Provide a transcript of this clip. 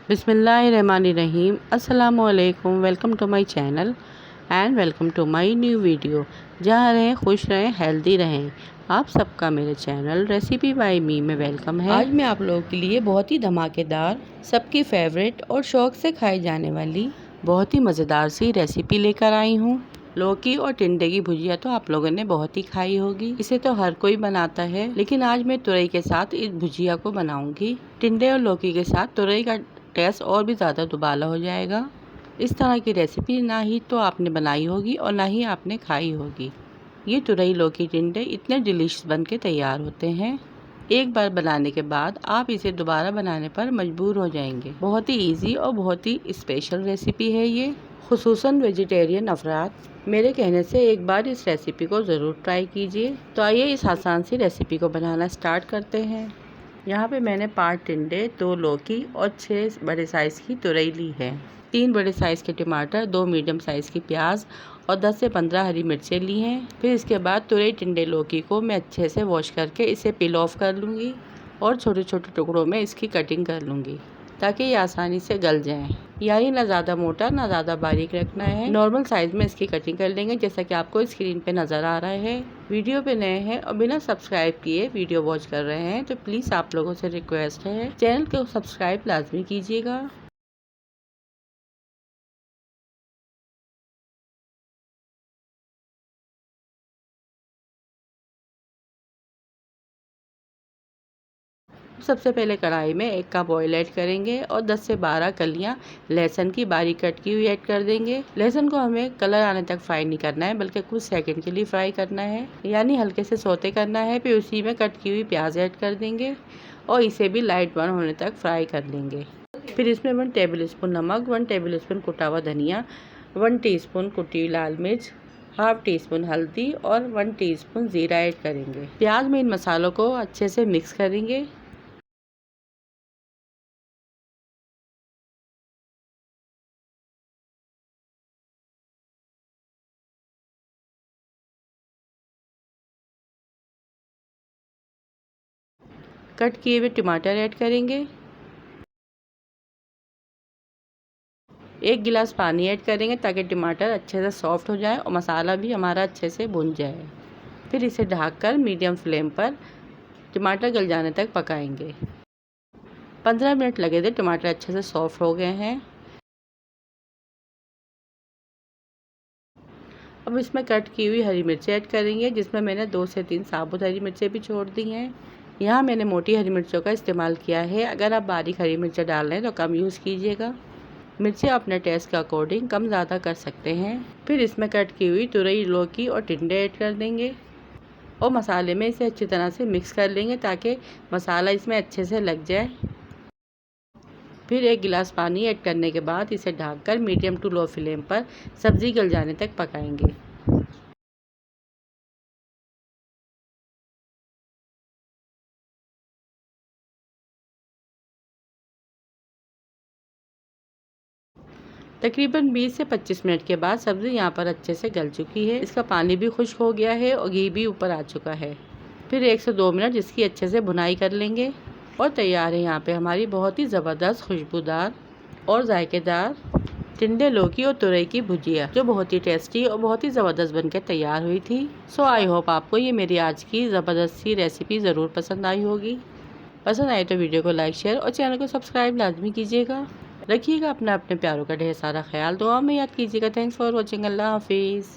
बिस्मिल्लाहिर्रहमानिर्रहीम। अस्सलामुअलैकुम। Welcome to my channel and welcome to my new video. जहाँ रहें खुश रहें हेल्दी रहें। आप सबका मेरे चैनल रेसिपी बाय मी में वेलकम है। आज मैं आप लोगों के लिए बहुत ही धमाकेदार, सबकी फेवरेट और शौक से खाई जाने वाली बहुत ही मज़ेदार सी रेसिपी लेकर आई हूँ। लौकी और टिंडे की भुजिया तो आप लोगों ने बहुत ही खाई होगी। इसे तो हर कोई बनाता है, लेकिन आज मैं तुरई के साथ इस भुजिया को बनाऊंगी। टिंडे और लौकी के साथ तुरई का टेस्ट और भी ज़्यादा दुबाला हो जाएगा। इस तरह की रेसिपी ना ही तो आपने बनाई होगी और ना ही आपने खाई होगी। ये तुरई लौकी टिंडे इतने डिलीशियस बन के तैयार होते हैं, एक बार बनाने के बाद आप इसे दोबारा बनाने पर मजबूर हो जाएंगे। बहुत ही इजी और बहुत ही स्पेशल रेसिपी है ये, खुसूसन वेजिटेरियन अफराद मेरे कहने से एक बार इस रेसिपी को ज़रूर ट्राई कीजिए। तो आइए इस आसान सी रेसिपी को बनाना स्टार्ट करते हैं। यहाँ पे मैंने 5 टिंडे, 2 लौकी और 6 बड़े साइज़ की तुरई ली है। 3 बड़े साइज़ के टमाटर, 2 मीडियम साइज़ की प्याज और 10 से 15 हरी मिर्चें ली हैं। फिर इसके बाद तुरई टिंडे लौकी को मैं अच्छे से वॉश करके इसे पील ऑफ कर लूँगी और छोटे छोटे टुकड़ों में इसकी कटिंग कर लूँगी ताकि ये आसानी से गल जाएं। यानी ना ज़्यादा मोटा ना ज़्यादा बारीक रखना है, नॉर्मल साइज़ में इसकी कटिंग कर लेंगे जैसा कि आपको स्क्रीन पे नज़र आ रहा है। वीडियो पे नए हैं और बिना सब्सक्राइब किए वीडियो वॉच कर रहे हैं तो प्लीज़ आप लोगों से रिक्वेस्ट है, चैनल को सब्सक्राइब लाजमी कीजिएगा। सबसे पहले कढ़ाई में 1 कप ऑयल ऐड करेंगे और 10 से 12 कलियां लहसुन की बारीक कट की हुई ऐड कर देंगे। लहसुन को हमें कलर आने तक फ्राई नहीं करना है, बल्कि कुछ सेकंड के लिए फ्राई करना है, यानी हल्के से सौते करना है। फिर उसी में कट की हुई प्याज ऐड कर देंगे और इसे भी लाइट ब्राउन होने तक फ्राई कर लेंगे। फिर इसमें 1 टेबल स्पून नमक, 1 टेबल स्पून कुटा हुआ धनिया, 1 टीस्पून कुटी हुई लाल मिर्च, हाफ टी स्पून हल्दी और 1 टीस्पून जीरा ऐड करेंगे। प्याज में इन मसालों को अच्छे से मिक्स करेंगे। कट किए हुए टमाटर ऐड करेंगे। 1 गिलास पानी ऐड करेंगे ताकि टमाटर अच्छे से सॉफ्ट हो जाए और मसाला भी हमारा अच्छे से भुन जाए। फिर इसे ढककर मीडियम फ्लेम पर टमाटर गल जाने तक पकाएंगे। 15 मिनट लगे थे, टमाटर अच्छे से सॉफ्ट हो गए हैं। अब इसमें कट की हुई हरी मिर्ची ऐड करेंगे, जिसमें मैंने 2 से 3 साबुत हरी मिर्चें भी छोड़ दी हैं। यहाँ मैंने मोटी हरी मिर्चों का इस्तेमाल किया है, अगर आप बारीक हरी मिर्चें डाल रहे हैं तो कम यूज़ कीजिएगा। मिर्चें अपने टेस्ट के अकॉर्डिंग कम ज़्यादा कर सकते हैं। फिर इसमें कट की हुई तुरई लौकी और टिंडे ऐड कर देंगे और मसाले में इसे अच्छी तरह से मिक्स कर लेंगे ताकि मसाला इसमें अच्छे से लग जाए। फिर 1 गिलास पानी ऐड करने के बाद इसे ढककर मीडियम टू लो फ्लेम पर सब्ज़ी गल जाने तक पकाएंगे। तकरीबन 20 से 25 मिनट के बाद सब्ज़ी यहाँ पर अच्छे से गल चुकी है, इसका पानी भी खुश्क हो गया है और घी भी ऊपर आ चुका है। फिर 1 से 2 मिनट इसकी अच्छे से भुनाई कर लेंगे और तैयार है यहाँ पे हमारी बहुत ही ज़बरदस्त खुशबूदार और जायकेदार टिंडे लौकी और तुरई की भुजिया, जो बहुत ही टेस्टी और बहुत ही ज़बरदस्त बनकर तैयार हुई थी। सो आई होप आपको ये मेरी आज की ज़बरदस्त सी रेसिपी ज़रूर पसंद आई होगी। पसंद आए तो वीडियो को लाइक शेयर और चैनल को सब्सक्राइब लाजमी कीजिएगा। रखिएगा अपने अपने प्यारों का ढेर सारा ख्याल, दुआ में याद कीजिएगा। Thanks for watching. अल्लाह हाफिज़।